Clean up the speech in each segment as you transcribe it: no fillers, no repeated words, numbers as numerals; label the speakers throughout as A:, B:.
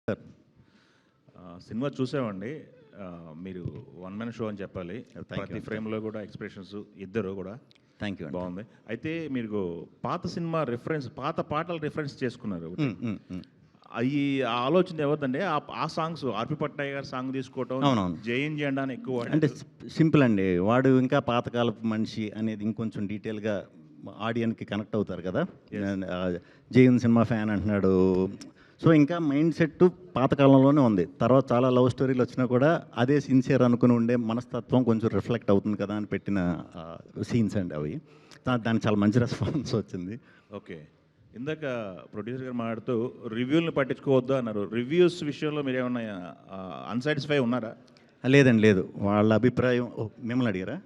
A: Sir
B: cinema చూసామండి. మీరు one man show అని చెప్పాలి.
A: Thank
B: ప్రతి
A: you.
B: ఫ్రేమ్‌లో కూడా ఎక్స్‌ప్రెషన్స్ ఇద్దరు కూడా
A: థ్యాంక్ యూ అండి.
B: బాగుంది. అయితే మీరు పాత సినిమా రిఫరెన్స్, పాత పాటలు రిఫరెన్స్ చేసుకున్నారు. అయ్యి ఆ ఆలోచన ఎవరిదండి? ఆ సాంగ్స్ ఆర్‌పి పట్నాయక్ గారి సాంగ్ తీసుకోవటం,
A: అవునవును.
B: జేఎన్ జెండా అని ఎక్కువ
A: అంటే
B: వాడారు.
A: సింపుల్ అండి. వాడు ఇంకా పాతకాలపు మనిషి అనేది ఇంకొంచెం డీటెయిల్‌గా ఆడియన్స్‌కి కనెక్ట్ అవుతారు కదా!
B: Yes.
A: జైన్ సినిమా ఫ్యాన్ అంటున్నాడు. సో, ఇంకా మైండ్ సెట్ పాతకాలంలోనే ఉంది. తర్వాత చాలా లవ్ స్టోరీలు వచ్చినా కూడా అదే సిన్సియర్ అనుకుని ఉండే మనస్తత్వం కొంచెం రిఫ్లెక్ట్ అవుతుంది కదా అని పెట్టిన సీన్స్ అండి అవి. దానికి చాలా మంచి రెస్పాన్స్ వచ్చింది.
B: ఓకే. ఇందాక ప్రొడ్యూసర్ గారు మాట్లాడుతూ రివ్యూలను పట్టించుకోవద్దు అన్నారు. రివ్యూస్ విషయంలో మీరేమన్నా అన్‌సాటిస్ఫై ఉన్నారా?
A: లేదండి, లేదు. వాళ్ళ అభిప్రాయం మిమ్మల్ని అడిగారా?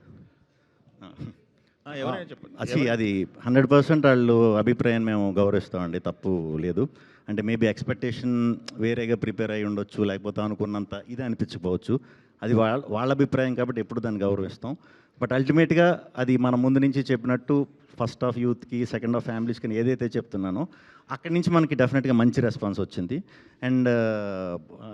B: ఎవరైనా చెప్పండి.
A: అది 100% వాళ్ళు అభిప్రాయాన్ని మేము గౌరవిస్తామండి. తప్పు లేదు. అంటే మేబీ ఎక్స్‌పెక్టేషన్ వేరేగా ప్రిపేర్ అయ్యి ఉండొచ్చు. లేకపోతే అనుకున్నంత ఇది అనిపించకపోవచ్చు. అది వాళ్ళ అభిప్రాయం కాబట్టి ఎప్పుడు దాన్ని గౌరవిస్తాం. బట్ అల్టిమేట్‌గా అది మన ముందు నుంచి చెప్పినట్టు ఫస్ట్ హాఫ్ యూత్‌కి, సెకండ్ హాఫ్ ఫ్యామిలీస్‌కి ఏదైతే చెప్తున్నానో అక్కడి నుంచి మనకి డెఫినెట్‌గా మంచి రెస్పాన్స్ వచ్చింది. అండ్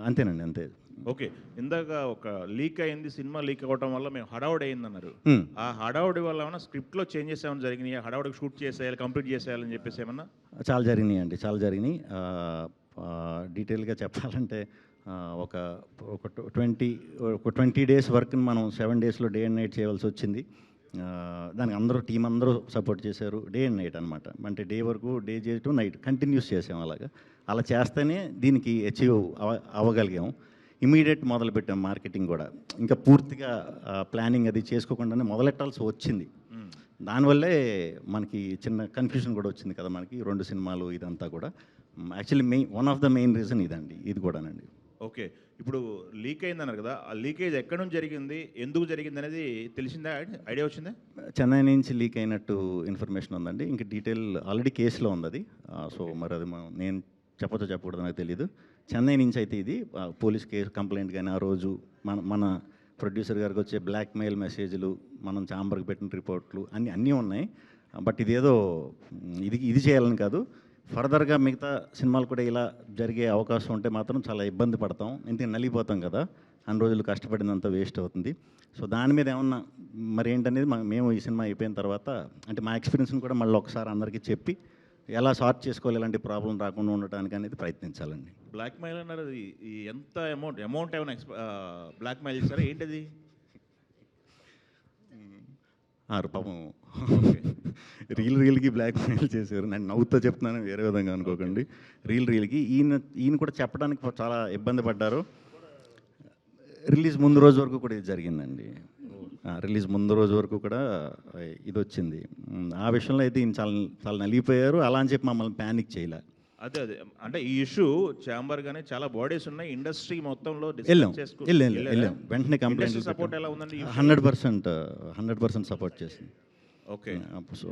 A: అంతేనండి, అంతే.
B: ఓకే. ఇందాక ఒక లీక్ అయింది. సినిమా లీక్ అవ్వటం వల్ల మేము హడావుడి అయిందన్నారు.
A: హ్మ్.
B: ఆ హడావుడి వల్ల ఏమన్నా స్క్రిప్ట్‌లో చేంజెస్ ఏమైనా జరిగినాయా? హడావుడికి షూట్ చేసేయాలి, కంప్లీట్ చేసేయాలని చెప్పేసి ఏమన్నా?
A: చాలా జరిగినాయండి, చాలా జరిగినాయి. డీటెయిల్‌గా చెప్పాలంటే ఒక ఒక 20 డేస్ వర్క్‌ని మనం 7 డేస్‌లో డే అండ్ నైట్ చేయవలసొచ్చింది. దానికి అందరూ టీమ్ అందరూ సపోర్ట్ చేశారు. డే అండ్ నైట్ అనమాట. అంటే డే వరకు డే చేయటం, నైట్ కంటిన్యూస్ చేసాం అలాగా. అలా చేస్తేనే దీనికి అచీవ్ అవ్వగలిగాం. ఇమ్మీడియేట్ మొదలుపెట్టాం మార్కెటింగ్ కూడా. ఇంకా పూర్తిగా ప్లానింగ్ అది చేసుకోకుండానే మొదలెట్టాల్సి వచ్చింది.
B: హ్మ్.
A: దానివల్లే మనకి చిన్న కన్ఫ్యూజన్ కూడా వచ్చింది కదా మనకి 2 సినిమాలు ఇదంతా కూడా. Actually one of the main reason ఇదండి. ఇది కూడానండి.
B: ఓకే. ఇప్పుడు లీక్ అయిందన్నారు కదా! ఆ లీకేజ్ ఎక్కడి నుంచి జరిగింది? ఎందుకు జరిగిందనేది తెలిసిందా? ఐడియా వచ్చిందా?
A: చెన్నై నుంచి లీక్ అయినట్టు ఇన్ఫర్మేషన్ ఉందండి. ఇంక డీటెయిల్ ఆల్రెడీ కేసులో ఉందది. సో, మరి అది నేను చెప్పచ్చో చెప్పకూడదో నాకు తెలీదు. చెన్నై నుంచి అయితే ఇది పోలీస్ కేస్ కంప్లెయింట్ గాని, ఆ రోజు మన మన ప్రొడ్యూసర్ గారికి వచ్చే బ్లాక్‌మెయిల్ మెసేజ్‌లు, మనం ఛాంబర్‌కి పెట్టిన రిపోర్ట్‌లు అన్నీ ఉన్నాయి. బట్ ఇదేదో ఇది చేయాలని కాదు. ఫర్దర్‌గా మిగతా సినిమాలు కూడా ఇలా జరిగే అవకాశం ఉంటే మాత్రం చాలా ఇబ్బంది పడతాం. ఎందుకంటే నలిగిపోతాం కదా! అన్ని రోజులు కష్టపడిందంతా వేస్ట్ అవుతుంది. సో, దాని మీద ఏమన్నా మరేంటనేది మేము ఈ సినిమా అయిపోయిన తర్వాత అంటే మా ఎక్స్‌పీరియన్స్‌ని కూడా మళ్ళీ ఒకసారి అందరికీ చెప్పి ఎలా సార్ట్ చేసుకోవాలి, ఎలాంటి ప్రాబ్లమ్ రాకుండా ఉండటానికి అనేది ప్రయత్నించాలండి.
B: బ్లాక్‌మెయిల్ అన్నారు. అది ఎంత అమౌంట్ ఏమైనా బ్లాక్‌మెయిల్ చేసారా? ఏంటది?
A: పాపం
B: ఓకే.
A: రీల్‌కి బ్లాక్‌మెయిల్ చేశారు. నేను నవ్వుతూ చెప్తున్నాను, వేరే విధంగా అనుకోకండి. రీల్‌కి ఈయన కూడా చెప్పడానికి చాలా ఇబ్బంది పడ్డారు. రిలీజ్ ముందు రోజు వరకు కూడా ఇది జరిగిందండి. రిలీజ్ ముందు రోజు వరకు కూడా ఇదొచ్చింది. ఆ విషయంలో అయితే ఈయన చాలా చాలా నలిగిపోయారు. అలా అని చెప్పి మమ్మల్ని పానిక్ చేయలే.
B: అదే. అంటే ఈ ఇష్యూ ఛాంబర్ గానే చాలా బాడీస్ ఉన్నాయి. ఇండస్ట్రీ మొత్తంలో
A: ఎళ్ళాం.
B: డిస్కస్
A: ఎళ్ళాం. వెంటనే కంప్లెయింట్లు
B: ఇండస్ట్రీ సపోర్ట్ ఎలా ఉందండి ఈ విషయంలో?
A: 100% సపోర్ట్ చేసింది.
B: ఓకే.
A: సో,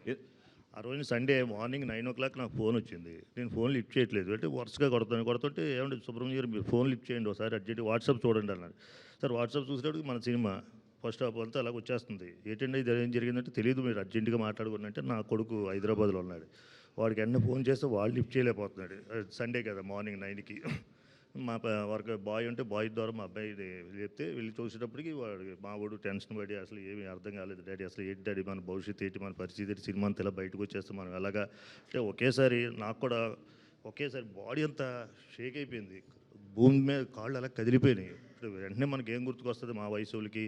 B: ఎ-
C: ఆ రోజు సండే మార్నింగ్ 9:00 నాకు ఫోన్ వచ్చింది. నేను ఫోన్ లిఫ్ట్ చేయట్లేదు. అంటే వరుసగా కొడుతుంటే ఏమంటే సుబ్రహ్మణ్యం గారు మీరు ఫోన్ లిఫ్ట్ చేయండి ఒకసారి అర్జెంట్ వాట్సాప్ చూడండి అన్నారు. సార్ వాట్సాప్ చూసేటప్పటికి మన సినిమా ఫస్ట్ హాఫ్ అంతా అలాగ వచ్చేస్తుంది. ఏంటంటే ఇది ఏం జరిగిందంటే తెలియదు, మీరు అర్జెంటుగా మాట్లాడుకుని అంటే నా కొడుకు హైదరాబాద్లో ఉన్నాడు. వాడికి వెంటనే ఫోన్ చేస్తే వాడు లిఫ్ట్ చేయలేకపోతున్నాడు. సండే కదా మార్నింగ్ 9కి మా వర్క్ బాయ్ ఉంటే బాయ్ ద్వారా మా అబ్బాయి చెప్తే వెళ్ళి చూసేటప్పటికి వాడు మా వాడు టెన్షన్ పడి అసలు ఏమీ అర్థం కాలేదు డాడీ, అసలు ఏంటి డాడీ మన భవిష్యత్తు ఏంటి, మన పరిస్థితి ఏంటి, సినిమా అంతా ఇలా బయటకు వచ్చేస్తే మనం ఎలాగా అంటే ఒకేసారి నాకు కూడా ఒకేసారి బాడీ అంతా షేక్ అయిపోయింది. భూమి మీద కాళ్ళు అలా కదిలిపోయినాయి. ఇప్పుడు వెంటనే మనకి ఏం గుర్తుకొస్తుంది, మా వయసు వాళ్ళకి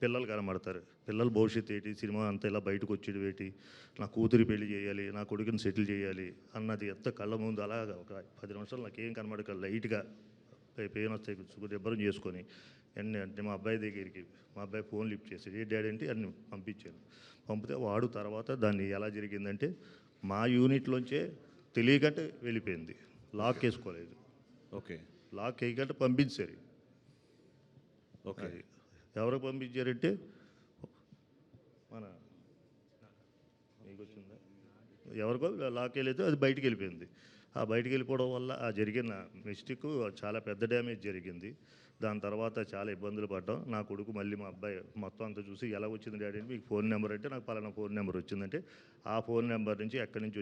C: పిల్లలు కనబడతారు. పిల్లల భవిష్యత్తు ఏంటి, సినిమా అంతా ఇలా బయటకు వచ్చేది ఏంటి, నా కూతురి పెళ్లి చేయాలి, నా కొడుకుని సెటిల్ చేయాలి అన్నది ఎంత కళ్ళ ముందు అలాగా ఒక 10 నిమిషాలు నాకేం కనబడక లైట్గా పెయిన్ వస్తాయి దెబ్బరం చేసుకొని అంటే మా అబ్బాయి దగ్గరికి మా అబ్బాయి ఫోన్ లిఫ్ట్ చేసి ఏ డాడీ అంటే అన్ని పంపించాను. పంపితే వాడు తర్వాత దాన్ని ఎలా జరిగిందంటే మా యూనిట్లోంచే తెలియకంటే వెళ్ళిపోయింది. లాక్ వేసుకోలేదు.
B: ఓకే.
C: లాక్ వేయకంటే పంపించారు.
B: ఓకే.
C: అది ఎవరికి పంపించారంటే మన మీకు వచ్చిందా ఎవరికో లాక్ వెళ్ళితే అది బయటికి వెళ్ళిపోయింది. ఆ బయటికి వెళ్ళిపోవడం వల్ల ఆ జరిగిన మిస్టేక్ చాలా పెద్ద డ్యామేజ్ జరిగింది. దాని తర్వాత చాలా ఇబ్బందులు పడ్డాం. నా కొడుకు మళ్ళీ మా అబ్బాయి మొత్తం అంతా చూసి ఎలా వచ్చింది డాడీ అంటే, మీకు ఫోన్ నెంబర్ అంటే నాకు పలానా ఫోన్ నెంబర్ వచ్చిందంటే, ఆ ఫోన్ నెంబర్ నుంచి ఎక్కడి నుంచి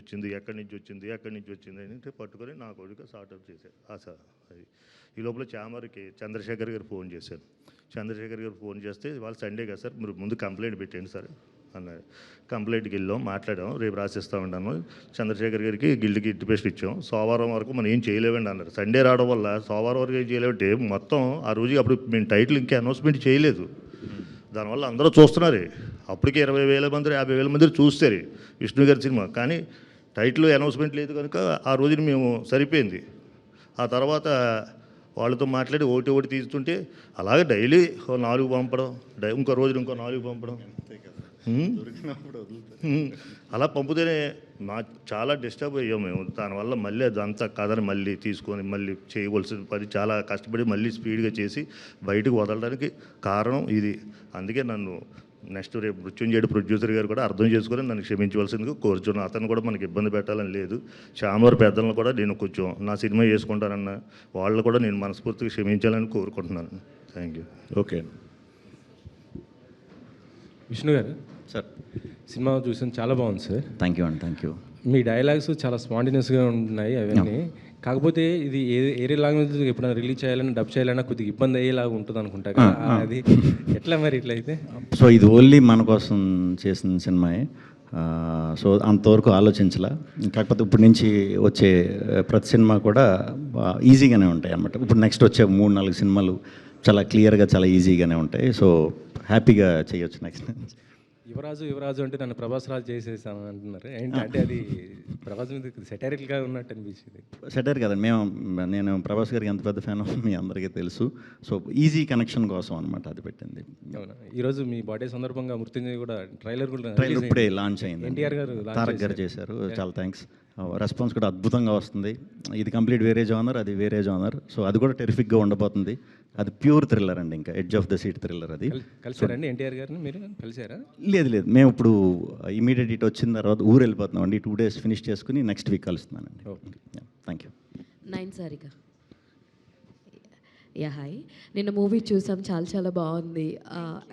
C: వచ్చింది అంటే పట్టుకొని నా కొడుకు సార్ట్అవుట్ చేశారు. అది ఈ లోపల చామర్కి చంద్రశేఖర్ గారు ఫోన్ చేశారు. చంద్రశేఖర్ గారు ఫోన్ చేస్తే వాళ్ళు సండే కదా సార్, మీరు ముందు కంప్లైంట్ పెట్టండి సార్ అన్నారు. కంప్లైంట్కి వెళ్ళాం, మాట్లాడాం, రేపు రాసిస్తా ఉన్నాను. చంద్రశేఖర్ గారికి గిల్డ్కి ఇట్టి ఇచ్చాం. సోమవారం వరకు మనం ఏం చేయలేవండి అన్నారు. సండే రావడం వల్ల సోమవారం వరకు ఏం చేయలేమంటే మొత్తం ఆ రోజు అప్పుడు మేము టైటిల్ ఇంకా అనౌన్స్మెంట్ చేయలేదు. దానివల్ల అందరూ చూస్తున్నారు. అప్పటికే 20,000 మంది 50,000 మంది చూస్తారు విష్ణు గారి సినిమా. కానీ టైటిల్ అనౌన్స్మెంట్ లేదు కనుక ఆ రోజున మేము సరిపోయింది. ఆ తర్వాత వాళ్ళతో మాట్లాడి ఒకటి తీస్తుంటే అలాగే డైలీ 4 పంపడం, ఇంకో రోజు ఇంకో 4 పంపడం, అలా పంపితేనే చాలా డిస్టర్బ్ అయ్యాం మేము. దానివల్ల మళ్ళీ అదంతా కథని మళ్ళీ తీసుకొని మళ్ళీ చేయవలసిన పని చాలా కష్టపడి మళ్ళీ స్పీడ్గా చేసి బయటకు వదలడానికి కారణం ఇది. అందుకే నన్ను నెక్స్ట్ రేపు మృత్యుంజయుడు ప్రొడ్యూసర్ గారు కూడా అర్థం చేసుకొని నన్ను క్షమించవలసిందిగా కోరుచున్నాను. అతను కూడా మనకి ఇబ్బంది పెట్టాలని లేదు. చామర్ పెద్దలను కూడా నేను కొంచెం నా సినిమా చేసుకుంటానన్న వాళ్ళు కూడా నేను మనస్ఫూర్తిగా క్షమించాలని కోరుకుంటున్నాను. Thank you.
B: ఓకే
D: విష్ణు గారు
A: సార్,
D: సినిమా చూసాను, చాలా బాగుంది సార్.
A: థ్యాంక్ యూ అండి, థ్యాంక్ యూ.
D: మీ డైలాగ్స్ చాలా స్పాంటినియస్గా ఉన్నాయి అవన్నీ. కాకపోతే ఇది ఏరే లాంగ్వేజ్ ఎప్పుడైనా రిలీజ్ చేయాలన్నా డబ్ చేయాలన్నా కొద్దిగా ఇబ్బంది అయ్యేలాగా ఉంటుంది అనుకుంటా కదా, అది ఎట్లా మరి ఇట్లా అయితే?
A: సో ఇది ఓన్లీ మన కోసం చేసిన సినిమాయే. సో అంతవరకు ఆలోచించలా. కాకపోతే ఇప్పుడు నుంచి వచ్చే ప్రతి సినిమా కూడా ఈజీగానే ఉంటాయి అన్నమాట. ఇప్పుడు నెక్స్ట్ వచ్చే 3-4 సినిమాలు చాలా క్లియర్గా చాలా ఈజీగానే ఉంటాయి. సో హ్యాపీగా చేయొచ్చు నెక్స్ట్.
D: యువరాజు అంటే నన్ను ప్రభాస్ రాజు చేసేసాను అంటున్నారు ఏంటి? అంటే అది ప్రభాస్ మీద సెటైరికల్గా ఉన్నట్టు అనిపించింది.
A: సెటర్ కదండి, నేను ప్రభాస్ గారికి ఎంత పెద్ద ఫ్యాన్ మీ అందరికీ తెలుసు. సో ఈజీ కనెక్షన్ కోసం అనమాట అది పెట్టింది.
D: అవునా? ఈరోజు మీ బర్త్డే సందర్భంగా మృత్యుంజయ్ కూడా ట్రైలర్
A: ఇప్పుడే లాంచ్ అయింది.
D: ఎన్టీఆర్ గారు
A: తారక్ గారు చేశారు. చాలా థ్యాంక్స్. రెస్పాన్స్ కూడా అద్భుతంగా వస్తుంది. ఇది కంప్లీట్ వేరే జానర్, అది వేరే జానర్. సో అది కూడా టెరిఫిక్గా ఉండబోతుంది. అది ప్యూర్ థ్రిల్లర్ అండి, ఇంకా edge of the seat thriller. అది
D: కలిసారండి ఎన్టీఆర్ గారిని? మీరు కలిసారా?
A: లేదు, మేము ఇప్పుడు ఇమీడియట్ ఇట్ వచ్చిన తర్వాత ఊరు వెళ్ళిపోతున్నాం అండి. 2 days ఫినిష్ చేసుకుని నెక్స్ట్ వీక్ కలుస్తున్నానండి. Thank you.
E: 9 సారిక. యా హాయ్, నిన్న మూవీ చూసాం, చాలా బాగుంది.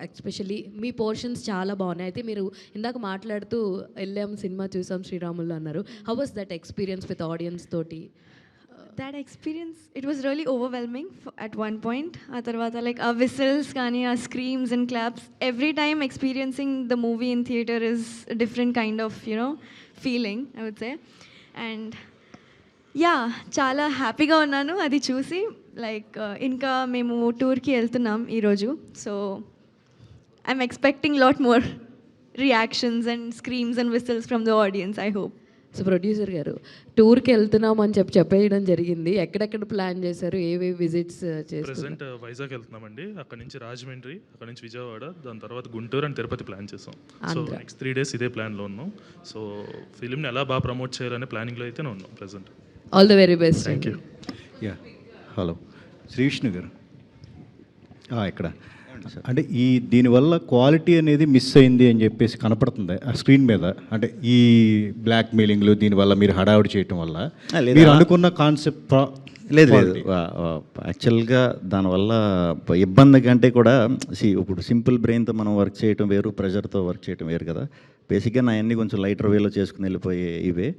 E: ఎస్పెషల్లీ మీ పోర్షన్స్ చాలా బాగున్నాయి. అయితే మీరు ఇందాక మాట్లాడుతూ వెళ్ళాం సినిమా చూసాం శ్రీరాములు అన్నారు. How was that experience with audience తోటి?
F: That experience, it was really overwhelming at one point. ఆ తర్వాత like our whistles కానీ our screams and claps, every time experiencing the movie in theater is a different kind of feeling, I would say. And yeah, చాలా హ్యాపీగా ఉన్నాను అది చూసి. Like ఇంకా మేము టూర్కి వెళ్తున్నాం ఈరోజు. So I'm expecting lot more reactions and స్క్రీమ్స్ and whistles from the audience, I hope.
E: So producer గారు, టూర్కి వెళ్తున్నాం అని చెప్పేయడం జరిగింది. ఎక్కడెక్కడ ప్లాన్ చేశారు? ఏవే విజిట్స్ చేశారు?
G: ప్రెసెంట్ వైజాగ్ వెళ్తున్నామండి. అక్కడ నుంచి రాజమండ్రి, అక్కడ నుంచి విజయవాడ, దాని తర్వాత గుంటూరు అండ్ తిరుపతి ప్లాన్ చేసాం. సో నెక్స్ట్ 3 days ఇదే ప్లాన్లో ఉన్నాం. సో ఫిలింని ఎలా బాగా ప్రమోట్ చేయాలనే ప్లానింగ్లో అయితేనే ఉన్నాం present.
E: All the very best.
G: Thank you.
H: Yeah, hello Shri Vishnu గారు ఇక్కడ. అంటే దీనివల్ల క్వాలిటీ అనేది మిస్ అయింది అని చెప్పేసి కనపడుతుంది ఆ స్క్రీన్ మీద. అంటే ఈ బ్లాక్ మెయిలింగ్లు దీనివల్ల మీరు హడావుడి చేయటం వల్ల మీరు అనుకున్న కాన్సెప్ట్
A: లేదు. యాక్చువల్గా దానివల్ల ఇబ్బంది కంటే కూడా ఇప్పుడు సింపుల్ బ్రెయిన్తో మనం వర్క్ చేయటం వేరు, ప్రెషర్తో వర్క్ చేయటం వేరు కదా. బేసిక్గా నా అన్నీ కొంచెం లైటర్ వేలో చేసుకుని వెళ్ళిపోయే ఇవే.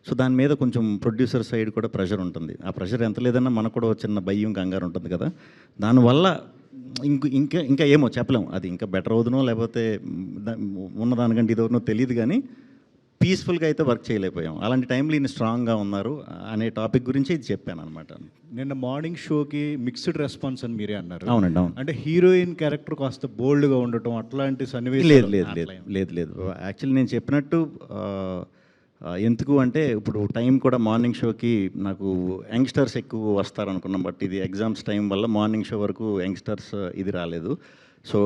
A: సో దాని మీద కొంచెం ప్రొడ్యూసర్ సైడ్ కూడా ప్రెషర్ ఉంటుంది. ఆ ప్రెషర్ ఎంత లేదన్నా మనకు కూడా చిన్న భయం, కంగారు ఉంటుంది కదా. దానివల్ల ఇంకా ఏమో చెప్పలేము. అది ఇంకా బెటర్ అవుతునో లేకపోతే ఉన్నదానికంటే ఇది అవుతునో తెలియదు, కానీ పీస్ఫుల్గా అయితే వర్క్ చేయలేకపోయాం. అలాంటి టైంలో ఈయన స్ట్రాంగ్గా ఉన్నారు అనే టాపిక్ గురించి ఇది చెప్పాను అనమాట.
H: నిన్న మార్నింగ్ షోకి మిక్స్డ్ రెస్పాన్స్ అని మీరే అన్నారు.
A: అవునండి, అవును.
H: అంటే హీరోయిన్ క్యారెక్టర్ కాస్త బోల్డ్గా ఉండటం అట్లాంటి సన్నివేశం
A: లేదు. యాక్చువల్లీ నేను చెప్పినట్టు ఎందుకు అంటే ఇప్పుడు టైం కూడా మార్నింగ్ షోకి నాకు యంగ్స్టర్స్ ఎక్కువ వస్తారనుకున్నాం. బట్ ఇది ఎగ్జామ్స్ టైం వల్ల మార్నింగ్ షో వరకు యంగ్స్టర్స్ ఇది రాలేదు. సో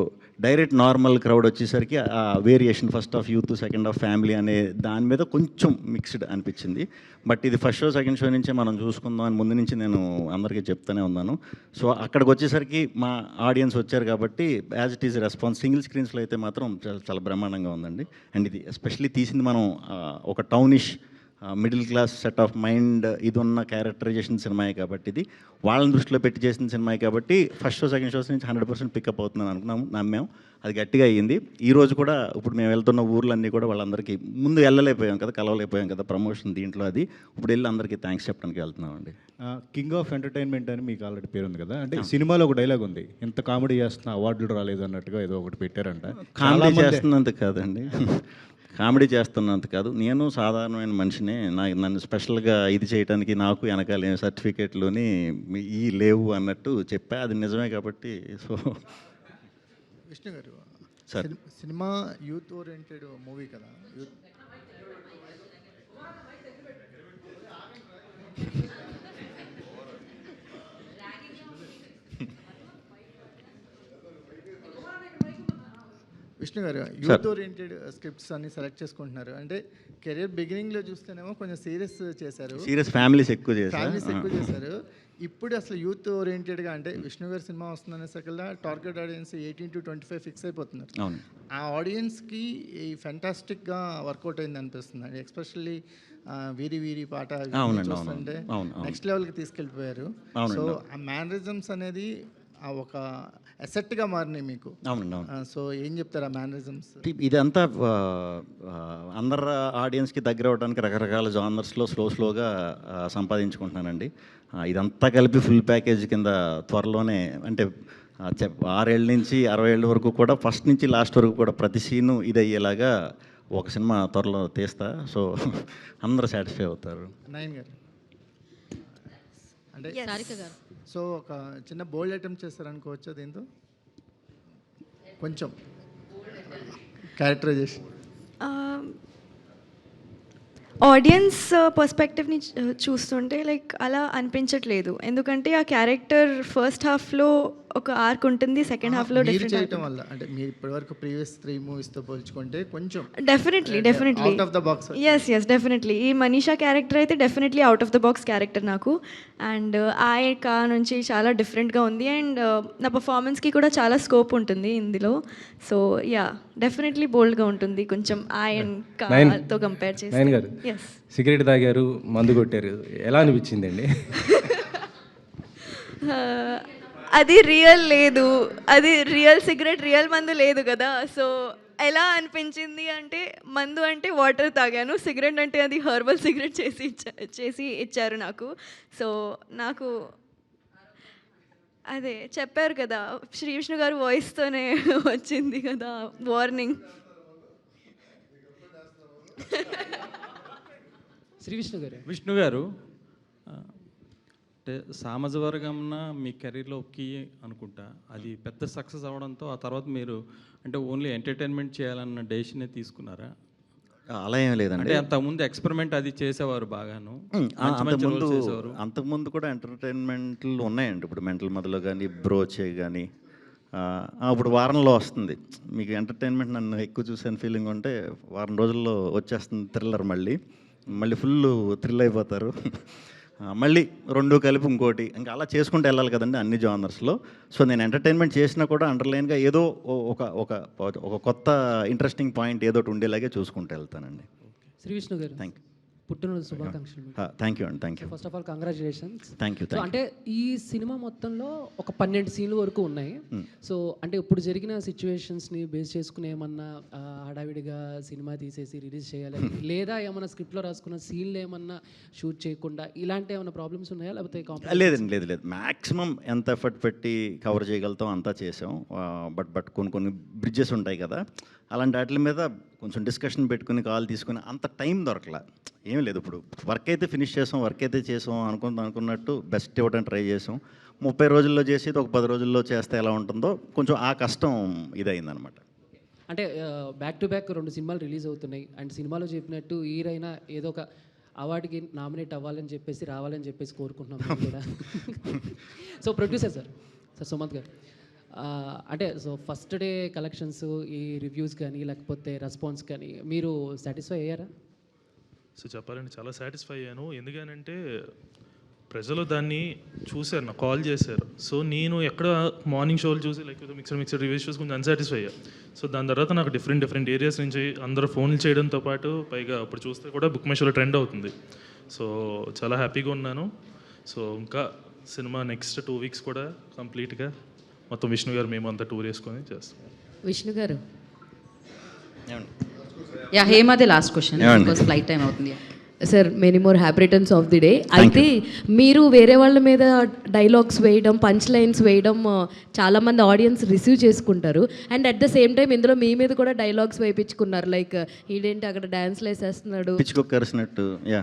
A: డైరెక్ట్ నార్మల్ క్రౌడ్ వచ్చేసరికి ఆ variation first of youth, second of family అనే దాని మీద కొంచెం మిక్స్డ్ అనిపించింది. బట్ ఇది ఫస్ట్ షో సెకండ్ షో నుంచే మనం చూసుకుందాం అని ముందు నుంచి నేను అందరికీ చెప్తూనే ఉన్నాను. సో అక్కడికి వచ్చేసరికి మా ఆడియన్స్ వచ్చారు కాబట్టి as it is response. Single స్క్రీన్స్లో అయితే మాత్రం చాలా బ్రహ్మాండంగా ఉందండి. అండ్ ఇది ఎస్పెషల్లీ తీసింది మనం ఒక townish middle class set of mind ఇది ఉన్న క్యారెక్టరైజేషన్ సినిమాయే కాబట్టి ఇది వాళ్ళని దృష్టిలో పెట్టి చేసిన సినిమాయే కాబట్టి ఫస్ట్ షో సెకండ్ షోస్ నుంచి 100% పికప్ అవుతుందని అనుకున్నాము, నమ్మాము. అది గట్టిగా అయ్యింది. ఈ రోజు కూడా ఇప్పుడు మేము వెళ్తున్న ఊర్లన్నీ కూడా వాళ్ళందరికీ ముందు వెళ్ళలేకపోయాం కదా, కలవలేకపోయాం కదా ప్రమోషన్ దీంట్లో, అది ఇప్పుడు వెళ్ళి అందరికీ థ్యాంక్స్ చెప్పడానికి వెళ్తున్నామండి.
H: కింగ్ ఆఫ్ ఎంటర్టైన్మెంట్ అని మీకు ఆల్రెడీ పేరు ఉంది కదా, అంటే సినిమాలో ఒక డైలాగ్ ఉంది, ఇంత కామెడీ చేస్తున్న అవార్డులు రాలేదు అన్నట్టుగా ఏదో ఒకటి పెట్టారంట.
A: కామెడీ చేస్తున్నంత కాదండి, కామెడీ చేస్తున్నంత కాదు, నేను సాధారణమైన మనిషినే. నన్ను స్పెషల్గా ఇది చేయడానికి నాకు వెనకాల ఏం సర్టిఫికేట్లుని ఈ లేవు అన్నట్టు చెప్పా. అది నిజమే కాబట్టి. సో
I: విష్ణు గారు,
A: sir
I: cinema youth oriented movie కదా, యూత్ విష్ణు గారు యూత్ ఓరియంటెడ్ స్క్రిప్ట్స్ అన్ని సెలెక్ట్ చేసుకుంటున్నారు. అంటే కెరీర్ బిగినింగ్లో చూస్తేనేమో కొంచెం సీరియస్ చేశారు,
A: సీరియస్ ఫ్యామిలీస్ ఎక్కువ
I: ఫ్యామిలీస్ ఎక్కువ
A: చేశారు.
I: చేశారు. ఇప్పుడు అసలు యూత్ ఓరియంటెడ్గా అంటే విష్ణు గారి సినిమా వస్తుందనే సకల్లా టార్గెట్ ఆడియన్స్ 18 to 25 ఫిక్స్ అయిపోతున్నారు.
A: అవును,
I: ఆ ఆడియన్స్కి ఈ ఫెంటాస్టిక్గా వర్కౌట్ అయింది అనిపిస్తుంది. ఎస్పెషల్లీ వీరి వీరి పాట
A: అవునండి,
I: చూస్తుంటే
A: అవును,
I: నెక్స్ట్ లెవెల్కి తీసుకెళ్ళిపోయారు. సో ఆ మేనరిజమ్స్ అనేది ఆ ఒక అసెట్గా మారినాయి మీకు.
A: అవునండి, అవును.
I: సో ఏం చెప్తారు ఆ మేనరిజమ్స్?
A: ఇదంతా అందరు ఆడియన్స్కి దగ్గర అవడానికి రకరకాల జానర్స్లో స్లోగా సంపాదించుకుంటున్నానండి. ఇదంతా కలిపి ఫుల్ ప్యాకేజ్ కింద త్వరలోనే, అంటే 6 ఏళ్ళ నుంచి 60 ఏళ్ళ వరకు కూడా ఫస్ట్ నుంచి లాస్ట్ వరకు కూడా ప్రతి సీను ఇది అయ్యేలాగా ఒక సినిమా త్వరలో తీస్తా. సో అందరూ సాటిస్ఫై అవుతారు.
I: నయన్ గారు అంటే
E: సారిక గారు,
I: సో ఒక చిన్న బోల్డ్ అటెంప్ట్ చేస్తారనుకోవచ్చు దీంతో, కొంచెం క్యారెక్టరైజేషన్.
F: ఆడియన్స్ పర్స్పెక్టివ్ని చూస్తుంటే లైక్ అలా అనిపించట్లేదు. ఎందుకంటే ఆ క్యారెక్టర్ ఫస్ట్ హాఫ్లో ఒక ఆర్క్ ఉంటుంది, సెకండ్ హాఫ్లో
I: మీరు
F: డిఫరెంట్
I: చేయటం వల్ల అంటే మీరు ఇప్పటివరకు ప్రీవియస్ 3 మూవీస్తో పోల్చుకుంటే కొంచెం
F: definitely
I: out of the box.
F: Yes definitely ఈ మనీషా క్యారెక్టర్ అయితే definitely out of the box character నాకు. అండ్ ఆయక నుంచి చాలా డిఫరెంట్గా ఉంది. అండ్ నా పర్ఫార్మెన్స్కి కూడా చాలా స్కోప్ ఉంటుంది ఇందులో. సో యా డెఫినెట్లీ బోల్డ్గా ఉంటుంది కొంచెం ఆయనతో కంపేర్ చేసి.
D: నయన్ గారు,
F: ఎస్
D: సిగరెట్ తాగారు, మందు కొట్టారు, ఎలా అనిపించిందండి?
F: అది రియల్ లేదు, అది రియల్ సిగరెట్ రియల్ మందు లేదు కదా. సో ఎలా అనిపించింది అంటే, మందు అంటే వాటర్ తాగాను, సిగరెట్ అంటే అది హర్బల్ సిగరెట్ చేసి ఇచ్చారు నాకు. సో నాకు అదే చెప్పారు కదా, శ్రీ విష్ణు గారు వాయిస్తోనే వచ్చింది కదా వార్నింగ్.
J: విష్ణు గారు, అంటే సామాజ వర్గంన మీ కెరీర్లో కీ అనుకుంటా, అది పెద్ద సక్సెస్ అవడంతో ఆ తర్వాత మీరు అంటే ఓన్లీ ఎంటర్టైన్మెంట్ చేయాలన్న డెసిషనే తీసుకున్నారా?
A: అలా ఏం లేదండి.
J: అంటే అంతకుముందు ఎక్స్పెరిమెంట్ అది చేసేవారు బాగాను, మంచి roles చేసేవారు.
A: అంతకుముందు కూడా ఎంటర్టైన్మెంట్లు ఉన్నాయండి. ఇప్పుడు మెంటల్ మొదలు కానీ బ్రోచే కానీ ఇప్పుడు వారంలో వస్తుంది మీకు ఎంటర్టైన్మెంట్. నన్ను ఎక్కువ చూసాను ఫీలింగ్ ఉంటే వారం రోజుల్లో వచ్చేస్తుంది థ్రిల్లర్, మళ్ళీ ఫుల్ థ్రిల్ అయిపోతారు. మళ్ళీ 2 కలిపి ఇంకోటి, ఇంకా అలా చేసుకుంటూ వెళ్ళాలి కదండి అన్ని జానర్స్లో. సో నేను ఎంటర్టైన్మెంట్ చేసినా కూడా అండర్లైన్గా ఏదో ఒక కొత్త ఇంట్రెస్టింగ్ పాయింట్ ఏదో ఒకటి ఉండేలాగే చూసుకుంటూ వెళ్తానండి.
K: శ్రీ విష్ణు గారు,
A: థ్యాంక్ యూ.
K: పుట్టినరోజు శుభాకాంక్షలు.
A: థ్యాంక్ యూ అండి, thank you.
K: First of all congratulations.
A: Thank you.
K: అంటే ఈ సినిమా మొత్తంలో ఒక 12 సీన్లు వరకు ఉన్నాయి. సో అంటే ఇప్పుడు జరిగిన సిచ్యువేషన్స్ని బేస్ చేసుకుని ఏమన్నా హడావిడిగా సినిమా తీసేసి రిలీజ్ చేయాలి, లేదా ఏమన్నా స్క్రిప్ట్లో రాసుకున్న సీన్లు ఏమన్నా షూట్ చేయకుండా ఇలాంటి ఏమైనా ప్రాబ్లమ్స్ ఉన్నాయా, లేకపోతే
A: లేదండి, లేదు. మ్యాక్సిమం ఎంత ఎఫర్ట్ పెట్టి కవర్ చేయగలుగుతాం అంతా చేసాం. బట్ కొన్ని బ్రిడ్జెస్ ఉంటాయి కదా, అలాంటి వాటి మీద కొంచెం డిస్కషన్ పెట్టుకుని కాల్ తీసుకుని అంత టైం దొరకలా. ఏం లేదు, ఇప్పుడు వర్క్ అయితే ఫినిష్ చేసాం, వర్క్ అయితే చేసాం అనుకున్నట్టు బెస్ట్ ఇవ్వడానికి ట్రై చేసాం. 30 రోజుల్లో చేసేది ఒక 10 రోజుల్లో చేస్తే ఎలా ఉంటుందో కొంచెం ఆ కష్టం ఇదైందనమాట.
K: అంటే బ్యాక్ టు బ్యాక్ 2 సినిమాలు రిలీజ్ అవుతున్నాయి. అండ్ సినిమాలో చెప్పినట్టు ఈరైనా ఏదో ఒక అవార్డుకి నామినేట్ అవ్వాలని చెప్పేసి రావాలని చెప్పేసి కోరుకుంటున్నాం కూడా. సో ప్రొడ్యూసర్ సార్ సుమంత్ గారు, అంటే సో ఫస్ట్ డే కలెక్షన్స్, ఈ రివ్యూస్ కానీ లేకపోతే రెస్పాన్స్ కానీ మీరు సాటిస్ఫై అయ్యారా?
G: సో చెప్పాలంటే చాలా సాటిస్ఫై అయ్యాను. ఎందుకనంటే ప్రజలు దాన్ని చూశారు, నాకు కాల్ చేశారు. సో నేను ఎక్కడ మార్నింగ్ షోలు చూసి లైక్ మిక్సర్ రివ్యూస్ చూసి కొంచెం అన్సాటిస్ఫై అయ్యా. సో దాని తర్వాత నాకు డిఫరెంట్ ఏరియాస్ నుంచి అందరూ ఫోన్లు చేయడంతో పాటు పైగా ఇప్పుడు చూస్తే కూడా బుక్ మై షోలో ట్రెండ్ అవుతుంది. సో చాలా హ్యాపీగా ఉన్నాను. సో ఇంకా సినిమా నెక్స్ట్ 2 weeks కూడా కంప్లీట్గా మొత్తం విష్ణు గారు మేము అంతా టూర్ వేసుకొని చేస్తాం.
E: విష్ణు గారు.
L: యా హేమాదే last question because flight time అవుతుంది.
E: Sir many more happy returns of the day. అయితే మీరు వేరే వాళ్ళ మీద డైలాగ్స్ వేయడం, పంచ్ లైన్స్ వేయడం చాలామంది ఆడియన్స్ రిసీవ్ చేసుకుంటారు. And at the same time ఇందులో మీ మీద కూడా డైలాగ్స్ వేయించుకున్నారు. లైక్ ఈడేంటి అక్కడ డ్యాన్స్లు వేసేస్తున్నాడు,
A: పిచ్చుకొక్కరిసినట్టు. యా,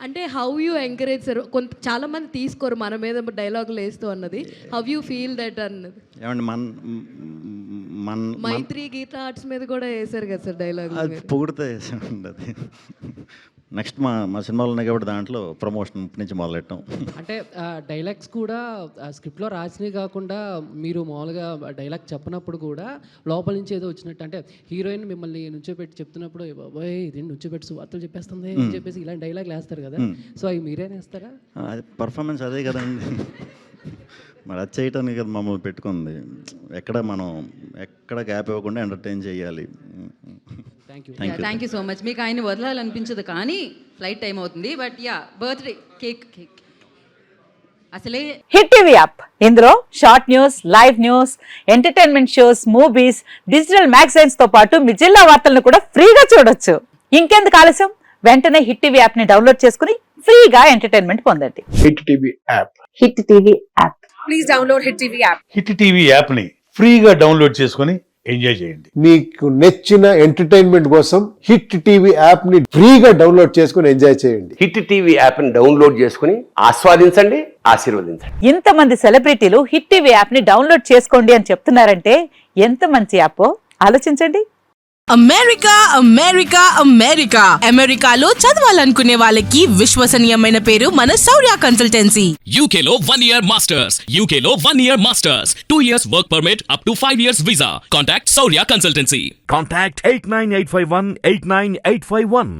E: అంటే హౌ యూ ఎంకరేజ్ సార్? చాలామంది తీసుకోరు మన మీద డైలాగులు వేస్తూ అన్నది. హౌ యూ ఫీల్ దట్ అన్నది?
A: ఏమండి
E: మైత్రి గీత ఆర్ట్స్ మీద కూడా వేశారు కదా సార్ డైలాగ్.
A: అది పొగిడితే వేసామండి. అది నెక్స్ట్ మా సినిమాలు ఉన్నాయి కాబట్టి దాంట్లో ప్రమోషన్ నుంచి మొదలెట్టాం.
K: అంటే డైలాగ్స్ కూడా స్క్రిప్ట్లో రాసినవి కాకుండా మీరు మామూలుగా డైలాగ్ చెప్పినప్పుడు కూడా లోపల నుంచి ఏదో వచ్చినట్టు, అంటే హీరోయిన్ మిమ్మల్ని నుంచోబెట్టి చెప్తున్నప్పుడు బాబాయ్ ఇది నుంచోబెట్టి వార్తలు చెప్పేస్తుంది అని చెప్పేసి ఇలాంటి డైలాగ్ వేస్తారు కదా. సో అవి మీరేనే వేస్తారా?
A: అది పర్ఫార్మెన్స్ అదే కదండి. మరి అది చేయటానికి కదా మమ్మల్ని పెట్టుకుంది. ఎక్కడ గ్యాప్ ఇవ్వకుండా ఎంటర్టైన్ చేయాలి.
L: Thank you so much. మీకు ఆయన వదలాలనిపించదు కానీ ఫ్లైట్ టైం అవుతుంది. బట్ యా బర్త్డే కేక్ అసలే
M: హిట్ టీవీ యాప్, ఇందులో short news, live news, entertainment shows, movies, digital magazines తో పాటు మీ జిల్లా వార్తలను కూడా ఫ్రీగా చూడొచ్చు. ఇంకెందుకు ఆలస్యం, వెంటనే హిట్ టీవీ యాప్ ని డౌన్లోడ్ చేసుకుని ఫ్రీగా ఎంటర్టైన్మెంట్ పొందండి.
N: Hit TV app.
M: Hit TV app. Please download hit TV app.
N: Hit TV app ని ఫ్రీగా డౌన్లోడ్ చేసుకుని ఎంజాయ్ చేయండి. మీకు నచ్చిన ఎంటర్టైన్మెంట్ కోసం హిట్ టీవీ యాప్ ని ఫ్రీగా డౌన్లోడ్ చేసుకుని ఎంజాయ్ చేయండి.
O: హిట్ టీవీ యాప్ ని డౌన్లోడ్ చేసుకుని ఆస్వాదించండి, ఆశీర్వదించండి.
M: ఇంతమంది సెలబ్రిటీలు హిట్ టీవీ యాప్ ని డౌన్లోడ్ చేసుకోండి అని చెప్తున్నారంటే ఎంత మంచి యాప్ ఆలోచించండి.
P: అమెరికా అమెరికా అమెరికా అమెరికాలో చదవాలనుకునే వాళ్ళకి విశ్వసనీయమైన పేరు మన శౌర్య కన్సల్టెన్సీ.
Q: యూకేలో 1 year మాస్టర్స్, యూకేలో 1 year masters, 2 years work permit up to 5 years visa. Contact Shaurya consultancy.
R: Contact 89851 89851.